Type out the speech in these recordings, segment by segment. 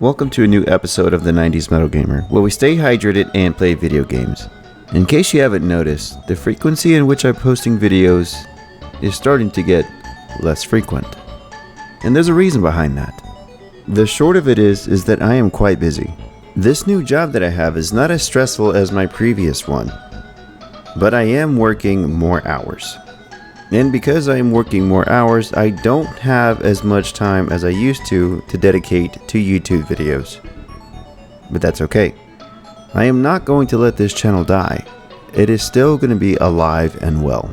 Welcome to a new episode of the 90s Metal Gamer, where we stay hydrated and play video games. In case you haven't noticed, the frequency in which I'm posting videos is starting to get less frequent. And there's a reason behind that. The short of it is that I am quite busy. This new job that I have is not as stressful as my previous one, but I am working more hours. And because I am working more hours, I don't have as much time as I used to dedicate to YouTube videos. But that's okay. I am not going to let this channel die. It is still going to be alive and well.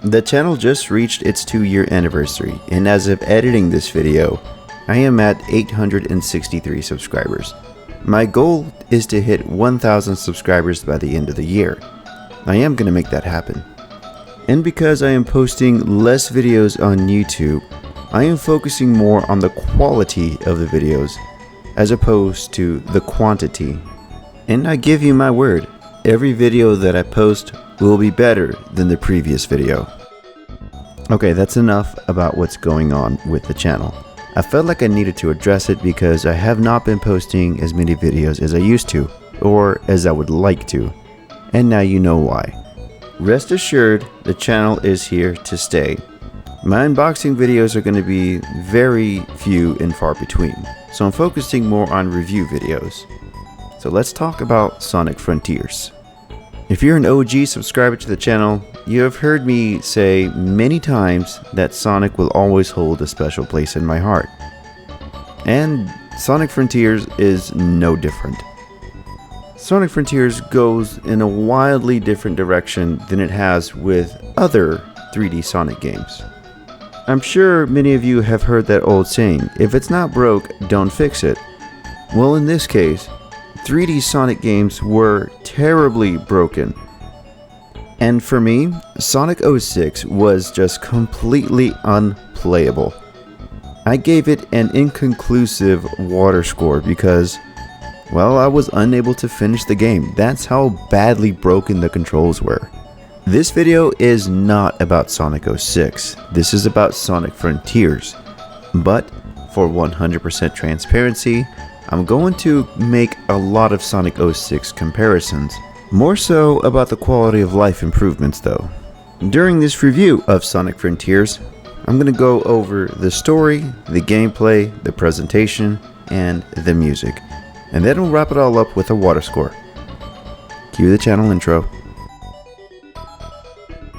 The channel just reached its 2-year anniversary, and as of editing this video, I am at 863 subscribers. My goal is to hit 1,000 subscribers by the end of the year. I am going to make that happen. And because I am posting less videos on YouTube, I am focusing more on the quality of the videos as opposed to the quantity. And I give you my word, every video that I post will be better than the previous video. Okay, that's enough about what's going on with the channel. I felt like I needed to address it because I have not been posting as many videos as I used to, or as I would like to. And now you know why. Rest assured, the channel is here to stay. My unboxing videos are going to be very few and far between, so I'm focusing more on review videos. So let's talk about Sonic Frontiers. If you're an OG subscriber to the channel, you have heard me say many times that Sonic will always hold a special place in my heart. And Sonic Frontiers is no different. Sonic Frontiers goes in a wildly different direction than it has with other 3D Sonic games. I'm sure many of you have heard that old saying, if it's not broke, don't fix it. Well, in this case, 3D Sonic games were terribly broken. And for me, Sonic 06 was just completely unplayable. I gave it an inconclusive water score because, well, I was unable to finish the game. That's how badly broken the controls were. This video is not about Sonic 06. This is about Sonic Frontiers. But for 100% transparency, I'm going to make a lot of Sonic 06 comparisons. More so about the quality of life improvements though. During this review of Sonic Frontiers, I'm going to go over the story, the gameplay, the presentation, and the music. And then we'll wrap it all up with a water score. Cue the channel intro.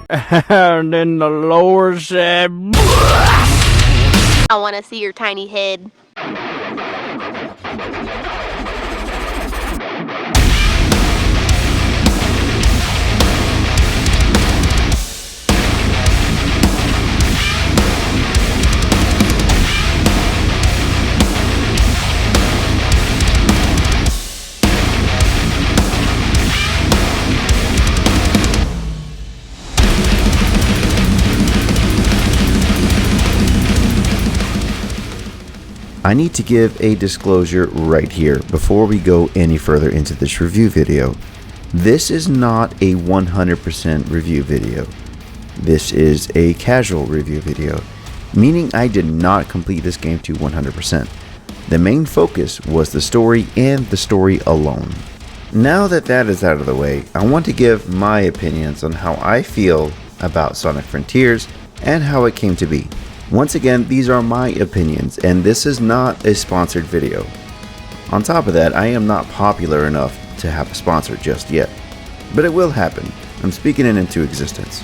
And then the Lord said, I want to see your tiny head. I need to give a disclosure right here before we go any further into this review video. This is not a 100% review video. This is a casual review video, meaning I did not complete this game to 100%. The main focus was the story and the story alone. Now that that is out of the way, I want to give my opinions on how I feel about Sonic Frontiers and how it came to be. Once again, these are my opinions, and this is not a sponsored video. On top of that, I am not popular enough to have a sponsor just yet. But it will happen. I'm speaking it into existence.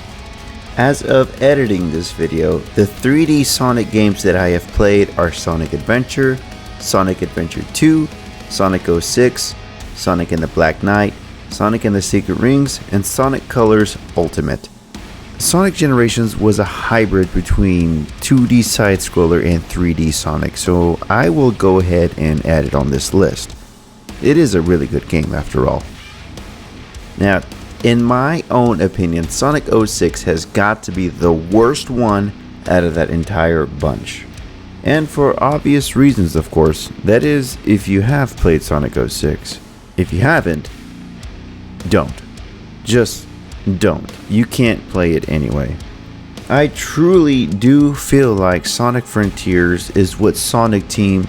As of editing this video, the 3D Sonic games that I have played are Sonic Adventure, Sonic Adventure 2, Sonic 06, Sonic and the Black Knight, Sonic and the Secret Rings, and Sonic Colors Ultimate. Sonic Generations was a hybrid between 2D side-scroller and 3D Sonic, so I will go ahead and add it on this list. It is a really good game after all. Now, in my own opinion, Sonic 06 has got to be the worst one out of that entire bunch. And for obvious reasons, of course. That is, if you have played Sonic 06. If you haven't, don't. Just don't. You can't play it anyway. I truly do feel like Sonic Frontiers is what Sonic Team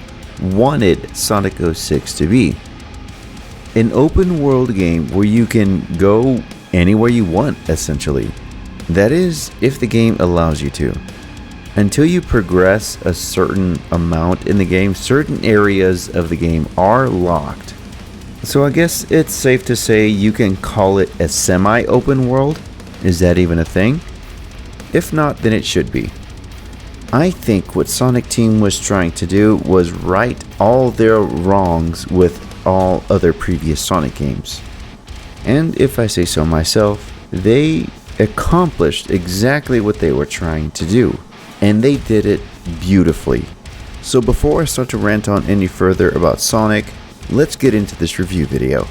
wanted Sonic 06 to be. An open world game where you can go anywhere you want, essentially. That is, if the game allows you to. Until you progress a certain amount in the game, certain areas of the game are locked. So I guess it's safe to say you can call it a semi-open world. Is that even a thing? If not, then it should be. I think what Sonic Team was trying to do was right all their wrongs with all other previous Sonic games. And if I say so myself, they accomplished exactly what they were trying to do. And they did it beautifully. So before I start to rant on any further about Sonic, let's get into this review video.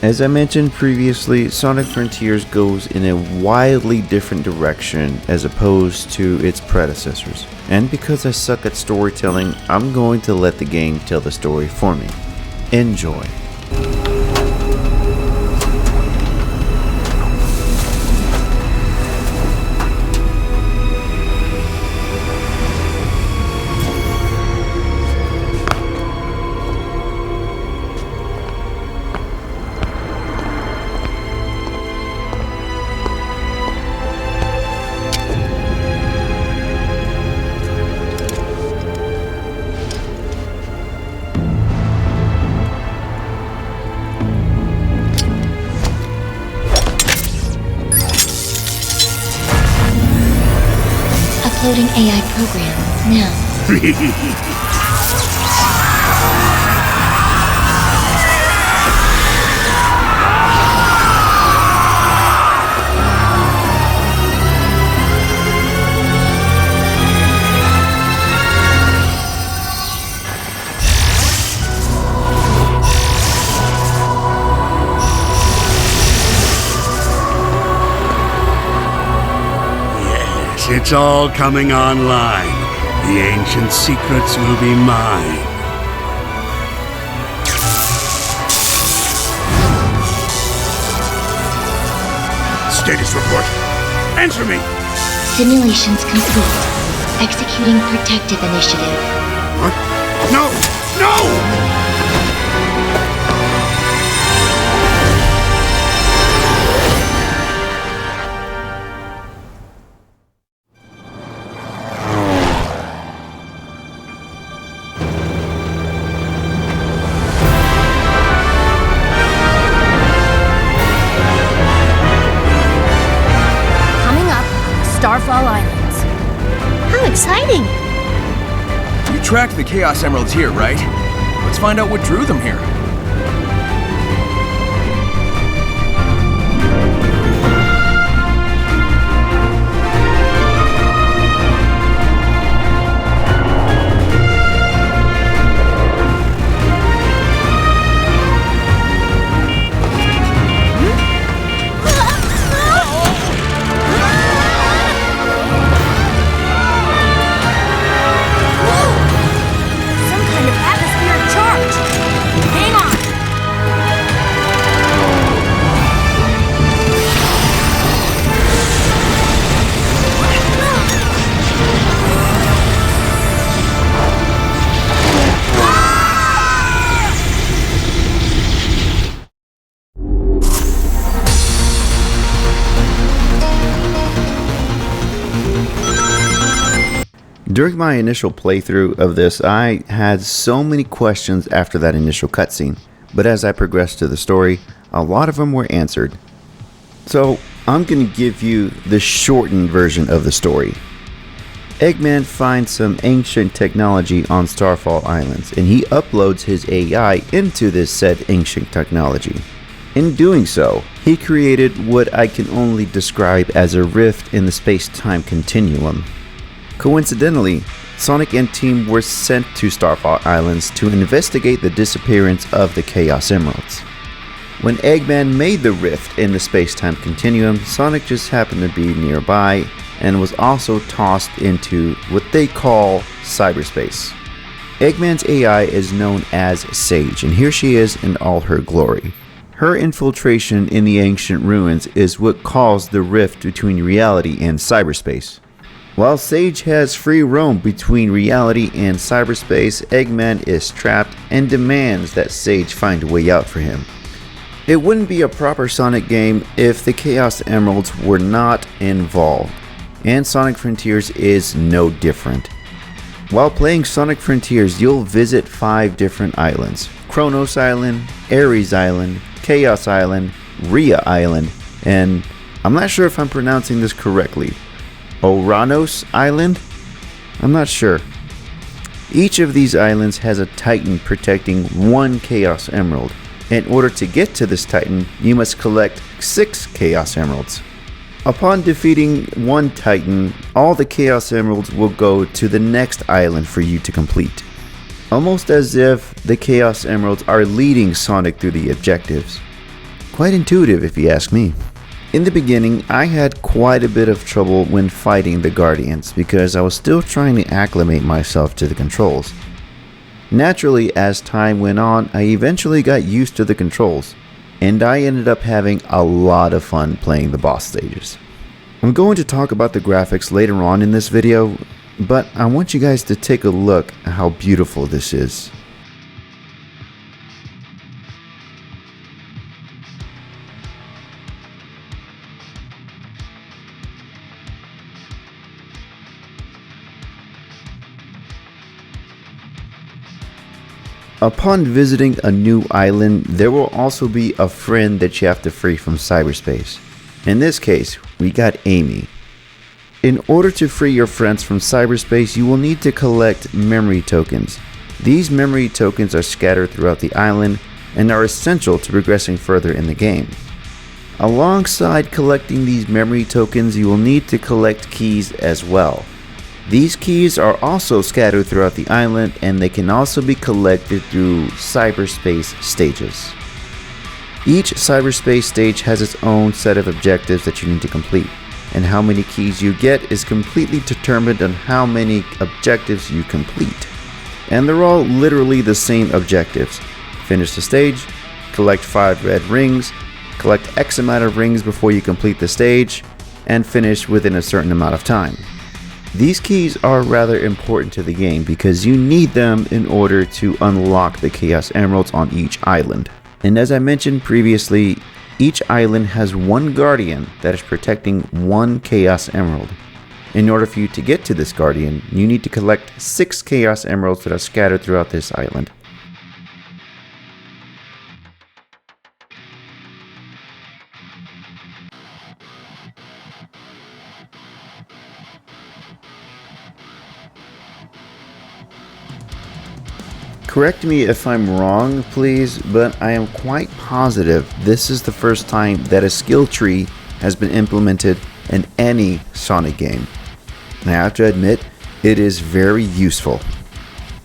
As I mentioned previously, Sonic Frontiers goes in a wildly different direction as opposed to its predecessors. And because I suck at storytelling, I'm going to let the game tell the story for me. Enjoy. Uploading AI program now. It's all coming online. The ancient secrets will be mine. Status report. Answer me! Simulations complete. Executing protective initiative. What? No! No! Starfall Islands. How exciting! You tracked the Chaos Emeralds here, right? Let's find out what drew them here. During my initial playthrough of this, I had so many questions after that initial cutscene, but as I progressed to the story, a lot of them were answered. So, I'm going to give you the shortened version of the story. Eggman finds some ancient technology on Starfall Islands, and he uploads his AI into this said ancient technology. In doing so, he created what I can only describe as a rift in the space-time continuum. Coincidentally, Sonic and Team were sent to Starfall Islands to investigate the disappearance of the Chaos Emeralds. When Eggman made the rift in the space-time continuum, Sonic just happened to be nearby and was also tossed into what they call cyberspace. Eggman's AI is known as Sage, and here she is in all her glory. Her infiltration in the ancient ruins is what caused the rift between reality and cyberspace. While Sage has free roam between reality and cyberspace, Eggman is trapped and demands that Sage find a way out for him. It wouldn't be a proper Sonic game if the Chaos Emeralds were not involved, and Sonic Frontiers is no different. While playing Sonic Frontiers, you'll visit 5 different islands: Kronos Island, Ares Island, Chaos Island, Rhea Island, and I'm not sure if I'm pronouncing this correctly, Oranos Island? I'm not sure. Each of these islands has a Titan protecting 1 Chaos Emerald. In order to get to this Titan, you must collect 6 Chaos Emeralds. Upon defeating 1 Titan, all the Chaos Emeralds will go to the next island for you to complete. Almost as if the Chaos Emeralds are leading Sonic through the objectives. Quite intuitive if you ask me. In the beginning, I had quite a bit of trouble when fighting the Guardians because I was still trying to acclimate myself to the controls. Naturally, as time went on, I eventually got used to the controls, and I ended up having a lot of fun playing the boss stages. I'm going to talk about the graphics later on in this video, but I want you guys to take a look at how beautiful this is. Upon visiting a new island, there will also be a friend that you have to free from cyberspace. In this case, we got Amy. In order to free your friends from cyberspace, you will need to collect memory tokens. These memory tokens are scattered throughout the island and are essential to progressing further in the game. Alongside collecting these memory tokens, you will need to collect keys as well. These keys are also scattered throughout the island, and they can also be collected through cyberspace stages. Each cyberspace stage has its own set of objectives that you need to complete, and how many keys you get is completely determined on how many objectives you complete. And they're all literally the same objectives. Finish the stage, collect 5 red rings, collect X amount of rings before you complete the stage, and finish within a certain amount of time. These keys are rather important to the game because you need them in order to unlock the Chaos Emeralds on each island. And as I mentioned previously, each island has 1 Guardian that is protecting 1 Chaos Emerald. In order for you to get to this Guardian, you need to collect 6 Chaos Emeralds that are scattered throughout this island. Correct me if I'm wrong, please, but I am quite positive this is the first time that a skill tree has been implemented in any Sonic game. And I have to admit, it is very useful.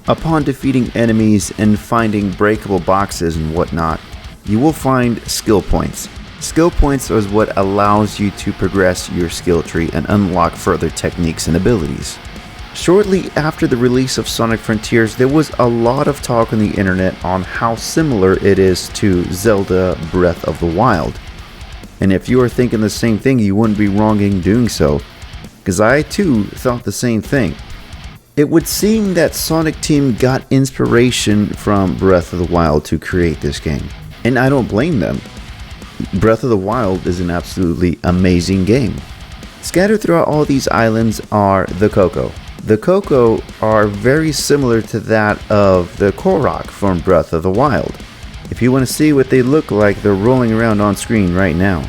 Upon defeating enemies and finding breakable boxes and whatnot, you will find skill points. Skill points is what allows you to progress your skill tree and unlock further techniques and abilities. Shortly after the release of Sonic Frontiers, there was a lot of talk on the internet on how similar it is to Zelda Breath of the Wild. And if you are thinking the same thing, you wouldn't be wrong in doing so, because I too thought the same thing. It would seem that Sonic Team got inspiration from Breath of the Wild to create this game, and I don't blame them. Breath of the Wild is an absolutely amazing game. Scattered throughout all these islands are the Koco. The Koco are very similar to that of the Korok from Breath of the Wild. If you want to see what they look like, they're rolling around on screen right now.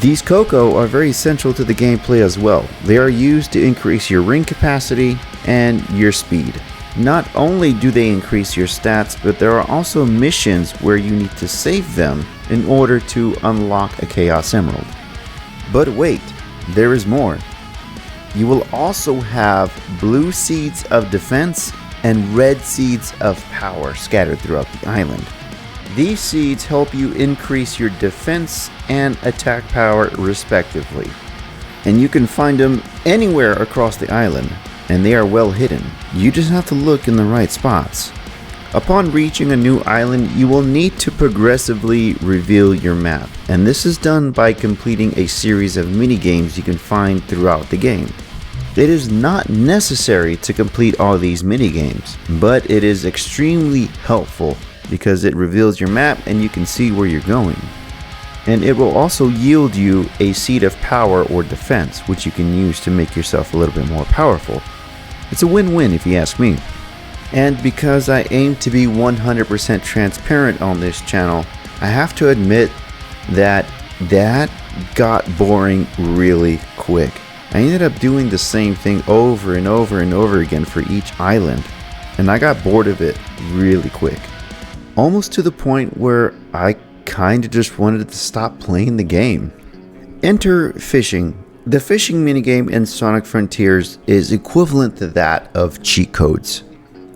These Koco are very central to the gameplay as well. They are used to increase your ring capacity and your speed. Not only do they increase your stats, but there are also missions where you need to save them in order to unlock a Chaos Emerald. But wait, there is more. You will also have blue seeds of defense and red seeds of power scattered throughout the island. These seeds help you increase your defense and attack power respectively. And you can find them anywhere across the island, and they are well hidden. You just have to look in the right spots. Upon reaching a new island, you will need to progressively reveal your map, and this is done by completing a series of mini-games you can find throughout the game. It is not necessary to complete all these mini-games, but it is extremely helpful because it reveals your map and you can see where you're going. And it will also yield you a seed of power or defense, which you can use to make yourself a little bit more powerful. It's a win-win if you ask me. And because I aim to be 100% transparent on this channel, I have to admit that got boring really quick. I ended up doing the same thing over and over and over again for each island, and I got bored of it really quick. Almost to the point where I kinda just wanted to stop playing the game. Enter fishing. The fishing minigame in Sonic Frontiers is equivalent to that of cheat codes.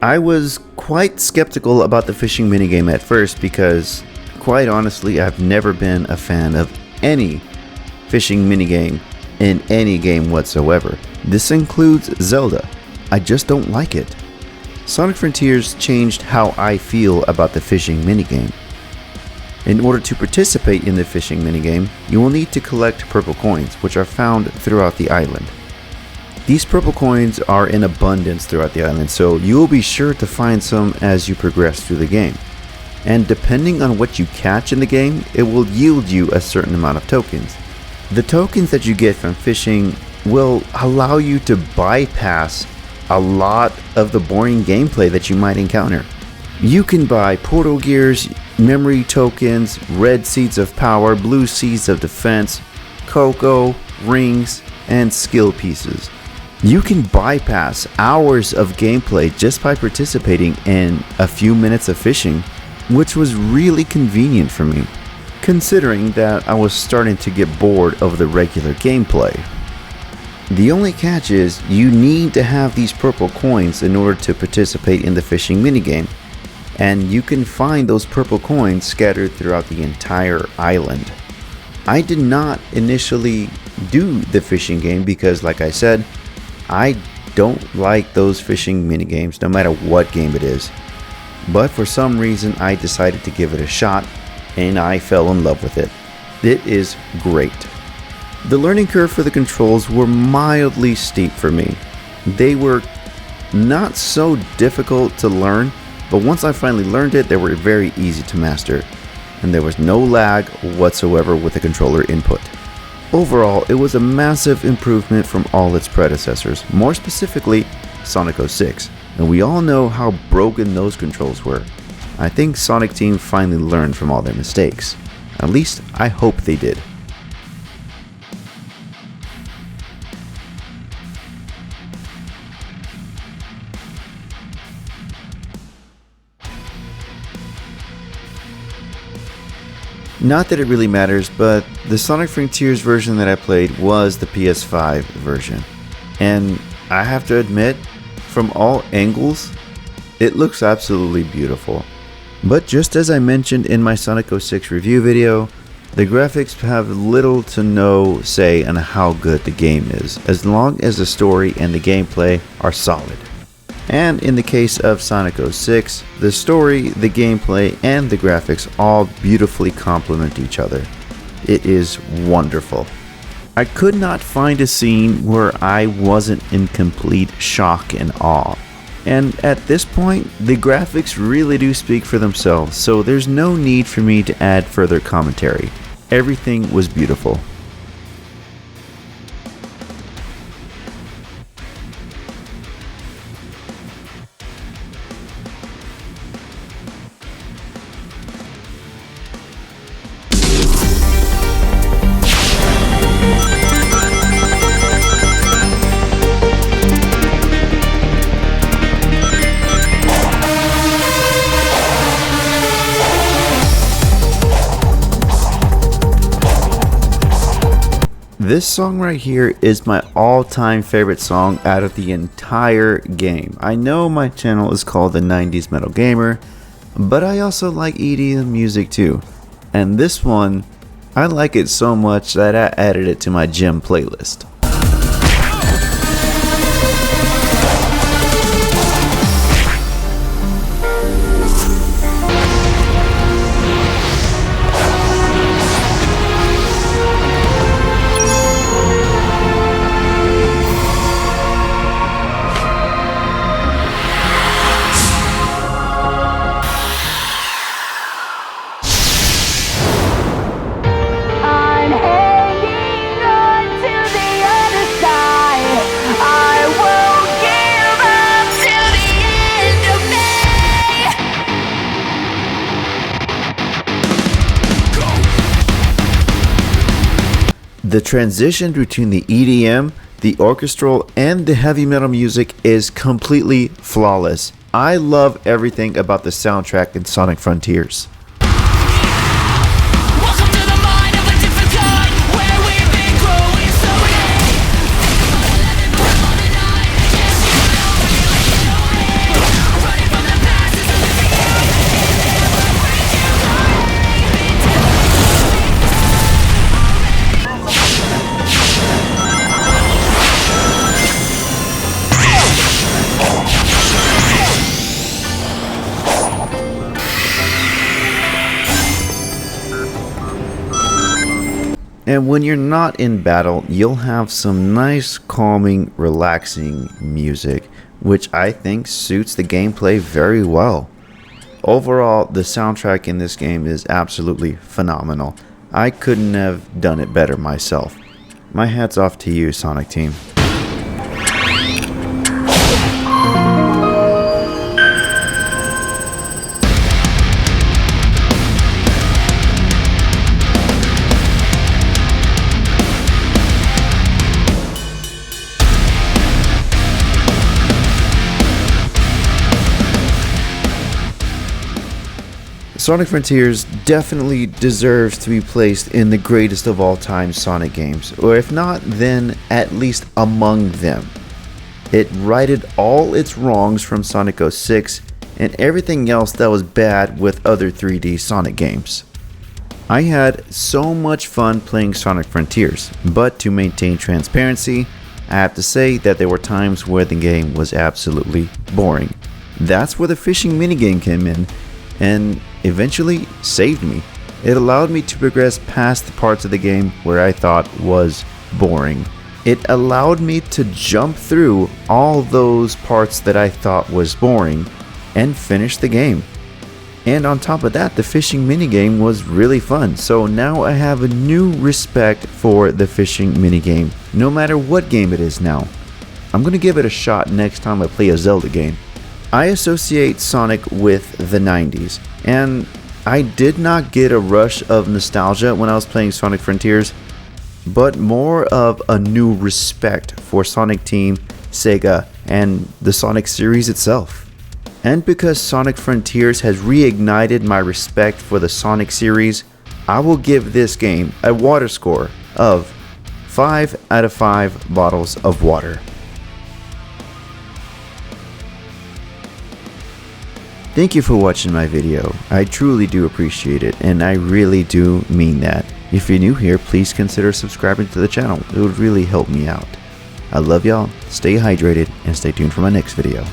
I was quite skeptical about the fishing minigame at first because, quite honestly, I've never been a fan of any fishing minigame in any game whatsoever. This includes Zelda. I just don't like it. Sonic Frontiers changed how I feel about the fishing minigame. In order to participate in the fishing minigame, you will need to collect purple coins, which are found throughout the island. These purple coins are in abundance throughout the island, so you will be sure to find some as you progress through the game. And depending on what you catch in the game, it will yield you a certain amount of tokens. The tokens that you get from fishing will allow you to bypass a lot of the boring gameplay that you might encounter. You can buy portal gears, memory tokens, red seeds of power, blue seeds of defense, cocoa, rings, and skill pieces. You can bypass hours of gameplay just by participating in a few minutes of fishing, which was really convenient for me, considering that I was starting to get bored of the regular gameplay. The only catch is you need to have these purple coins in order to participate in the fishing minigame, and you can find those purple coins scattered throughout the entire island. I did not initially do the fishing game because, like I said, I don't like those fishing minigames no matter what game it is. But for some reason I decided to give it a shot and I fell in love with it. It is great. The learning curve for the controls were mildly steep for me. They were not so difficult to learn, but once I finally learned it, they were very easy to master, and there was no lag whatsoever with the controller input. Overall, it was a massive improvement from all its predecessors, more specifically Sonic 06, and we all know how broken those controls were. I think Sonic Team finally learned from all their mistakes. At least, I hope they did. Not that it really matters, but the Sonic Frontiers version that I played was the PS5 version. And I have to admit, from all angles, it looks absolutely beautiful. But just as I mentioned in my Sonic 06 review video, the graphics have little to no say on how good the game is, as long as the story and the gameplay are solid. And in the case of Sonic 06, the story, the gameplay, and the graphics all beautifully complement each other. It is wonderful. I could not find a scene where I wasn't in complete shock and awe. And at this point, the graphics really do speak for themselves, so there's no need for me to add further commentary. Everything was beautiful. This song right here is my all-time favorite song out of the entire game. I know my channel is called the 90s Metal Gamer, but I also like EDM music too. And this one, I like it so much that I added it to my gym playlist. The transition between the EDM, the orchestral, and the heavy metal music is completely flawless. I love everything about the soundtrack in Sonic Frontiers. Welcome to the mind of a different kind, where we've been growing running from the past is And when you're not in battle, you'll have some nice, calming, relaxing music, which I think suits the gameplay very well. Overall, the soundtrack in this game is absolutely phenomenal. I couldn't have done it better myself. My hat's off to you, Sonic Team. Sonic Frontiers definitely deserves to be placed in the greatest of all time Sonic games, or if not, then at least among them. It righted all its wrongs from Sonic 06 and everything else that was bad with other 3D Sonic games. I had so much fun playing Sonic Frontiers, but to maintain transparency, I have to say that there were times where the game was absolutely boring. That's where the fishing minigame came in and eventually saved me. It allowed me to progress past the parts of the game where I thought was boring. It allowed me to jump through all those parts that I thought was boring and finish the game. And on top of that, the fishing minigame was really fun. So now I have a new respect for the fishing minigame, no matter what game it is now. I'm gonna give it a shot next time I play a Zelda game. I associate Sonic with the 90s, and I did not get a rush of nostalgia when I was playing Sonic Frontiers, but more of a new respect for Sonic Team, Sega, and the Sonic series itself. And because Sonic Frontiers has reignited my respect for the Sonic series, I will give this game a water score of 5 out of 5 bottles of water. Thank you for watching my video. I truly do appreciate it, and I really do mean that. If you're new here, please consider subscribing to the channel. It would really help me out. I love y'all, stay hydrated, and stay tuned for my next video.